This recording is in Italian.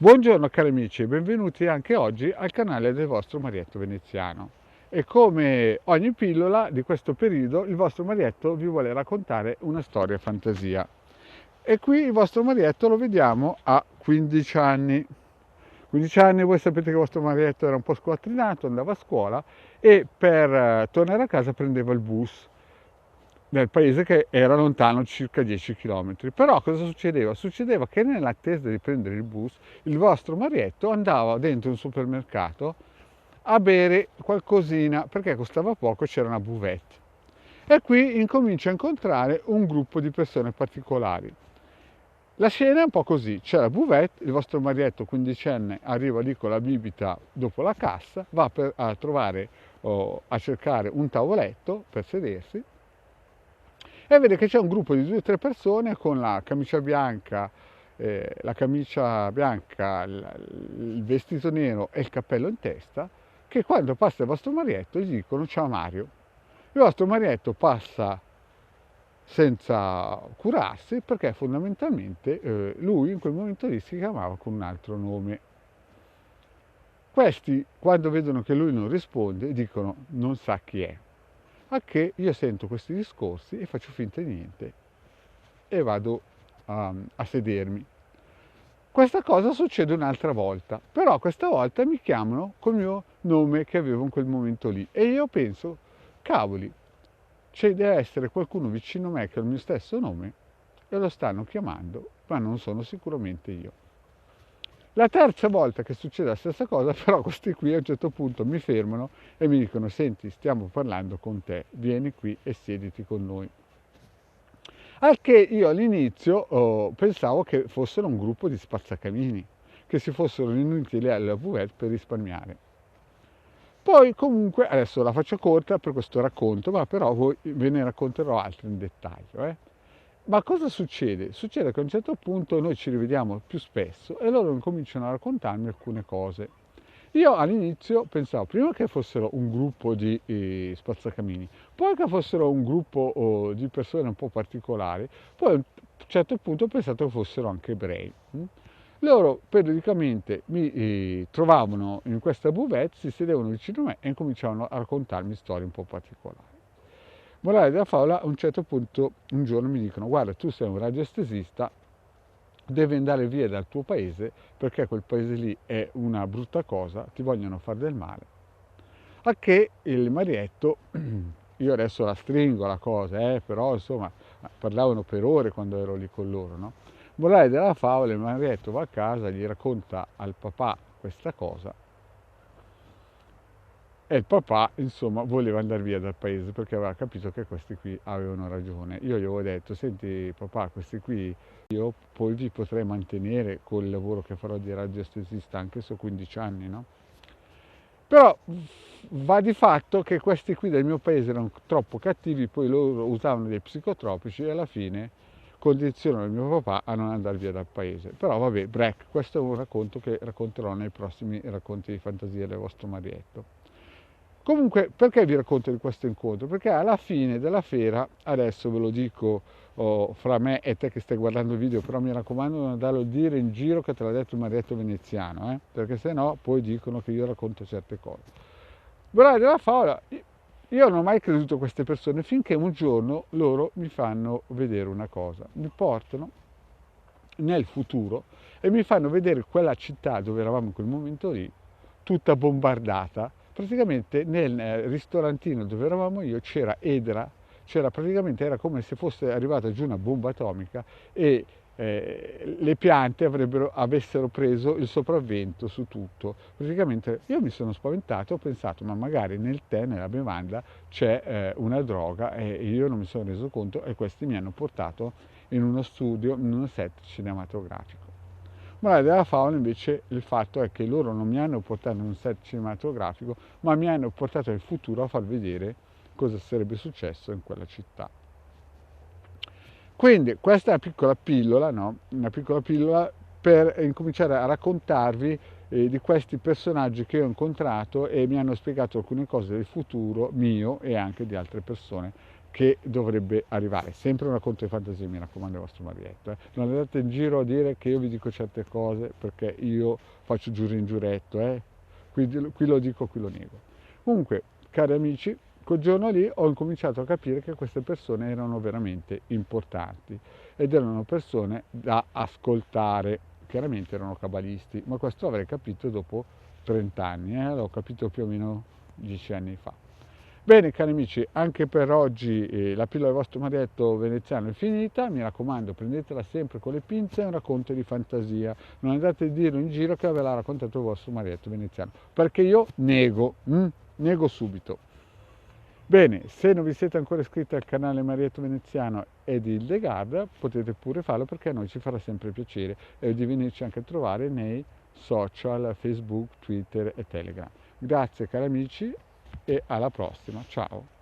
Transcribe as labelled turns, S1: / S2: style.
S1: Buongiorno cari amici e benvenuti anche oggi al canale del vostro Marietto Veneziano. E come ogni pillola di questo periodo, il vostro Marietto vi vuole raccontare una storia fantasia. E qui il vostro Marietto lo vediamo a 15 anni. 15 anni, voi sapete che il vostro Marietto era un po' squattrinato, andava a scuola e per tornare a casa prendeva il bus nel paese che era lontano circa 10 km. Però cosa succedeva? Succedeva che nell'attesa di prendere il bus, il vostro Marietto andava dentro un supermercato a bere qualcosina perché costava poco, c'era una buvette. E qui incomincia a incontrare un gruppo di persone particolari. La scena è un po' così, c'è la buvette, il vostro Marietto quindicenne arriva lì con la bibita dopo la cassa, va a trovare a cercare un tavoletto per sedersi e vede che c'è un gruppo di 2 o 3 persone con la camicia bianca, il vestito nero e il cappello in testa, che quando passa il vostro Marietto gli dicono ciao Mario. Il vostro Marietto passa senza curarsi perché fondamentalmente lui in quel momento lì si chiamava con un altro nome. Questi, quando vedono che lui non risponde, dicono non sa chi è. A che io sento questi discorsi e faccio finta di niente e vado a sedermi. Questa cosa succede un'altra volta, però questa volta mi chiamano col mio nome che avevo in quel momento lì e io penso, cavoli, ci deve essere qualcuno vicino a me che ha il mio stesso nome e lo stanno chiamando, ma non sono sicuramente io. La terza volta che succede la stessa cosa, però questi qui a un certo punto mi fermano e mi dicono senti, stiamo parlando con te, vieni qui e siediti con noi. Al che io all'inizio pensavo che fossero un gruppo di spazzacamini, che si fossero riuniti lì alla buvette per risparmiare. Poi comunque, adesso la faccio corta per questo racconto, ma però ve ne racconterò altri in dettaglio. Ma cosa succede? Succede che a un certo punto noi ci rivediamo più spesso e loro cominciano a raccontarmi alcune cose. Io all'inizio pensavo prima che fossero un gruppo di spazzacamini, poi che fossero un gruppo di persone un po' particolari, poi a un certo punto ho pensato che fossero anche ebrei. Loro periodicamente mi trovavano in questa buvette, si sedevano vicino a me e incominciavano a raccontarmi storie un po' particolari. Morale della favola, a un certo punto un giorno mi dicono guarda tu sei un radioestesista, devi andare via dal tuo paese perché quel paese lì è una brutta cosa, ti vogliono fare del male. A che il Marietto, io adesso la stringo la cosa, però insomma parlavano per ore quando ero lì con loro, no? Morale della favola, il Marietto va a casa, gli racconta al papà questa cosa e il papà, insomma, voleva andare via dal paese perché aveva capito che questi qui avevano ragione. Io gli avevo detto, senti papà, questi qui io poi vi potrei mantenere col lavoro che farò di radioestesista anche se ho 15 anni, no? Però va di fatto che questi qui del mio paese erano troppo cattivi, poi loro usavano dei psicotropici e alla fine condizionano il mio papà a non andare via dal paese. Però vabbè, break, questo è un racconto che racconterò nei prossimi racconti di fantasia del vostro Marietto. Comunque, perché vi racconto di questo incontro? Perché alla fine della fiera, adesso ve lo dico fra me e te che stai guardando il video, però mi raccomando non andarlo a dire in giro che te l'ha detto il Marietto Veneziano, perché sennò poi dicono che io racconto certe cose. Guardate della favola, io non ho mai creduto a queste persone finché un giorno loro mi fanno vedere una cosa, mi portano nel futuro e mi fanno vedere quella città dove eravamo in quel momento lì, tutta bombardata. Praticamente nel ristorantino dove eravamo io c'era Edra, praticamente era come se fosse arrivata giù una bomba atomica e le piante avessero preso il sopravvento su tutto. Praticamente io mi sono spaventato, ho pensato ma magari nel tè, nella bevanda c'è una droga e io non mi sono reso conto e questi mi hanno portato in uno studio, in uno set cinematografico. Morale della favola invece il fatto è che loro non mi hanno portato in un set cinematografico, ma mi hanno portato nel futuro a far vedere cosa sarebbe successo in quella città. Quindi questa è una piccola pillola, no? Una piccola pillola per incominciare a raccontarvi di questi personaggi che ho incontrato e mi hanno spiegato alcune cose del futuro mio e anche di altre persone che dovrebbe arrivare. Sempre un racconto di fantasia, mi raccomando, al vostro Marietto. Non andate in giro a dire che io vi dico certe cose perché io faccio giuro in giuretto. Qui lo dico, qui lo nego. Comunque, cari amici, quel giorno lì ho incominciato a capire che queste persone erano veramente importanti ed erano persone da ascoltare. Chiaramente erano cabalisti, ma questo avrei capito dopo 30 anni, l'ho capito più o meno 10 anni fa. Bene cari amici, anche per oggi la pillola del vostro Marietto veneziano è finita, mi raccomando prendetela sempre con le pinze, è un racconto di fantasia, non andate a dire in giro che ve l'ha raccontato il vostro Marietto veneziano, perché io nego subito. Bene, se non vi siete ancora iscritti al canale Marietto Veneziano e di Hildegard, potete pure farlo perché a noi ci farà sempre piacere di venirci anche a trovare nei social Facebook, Twitter e Telegram. Grazie cari amici e alla prossima, ciao!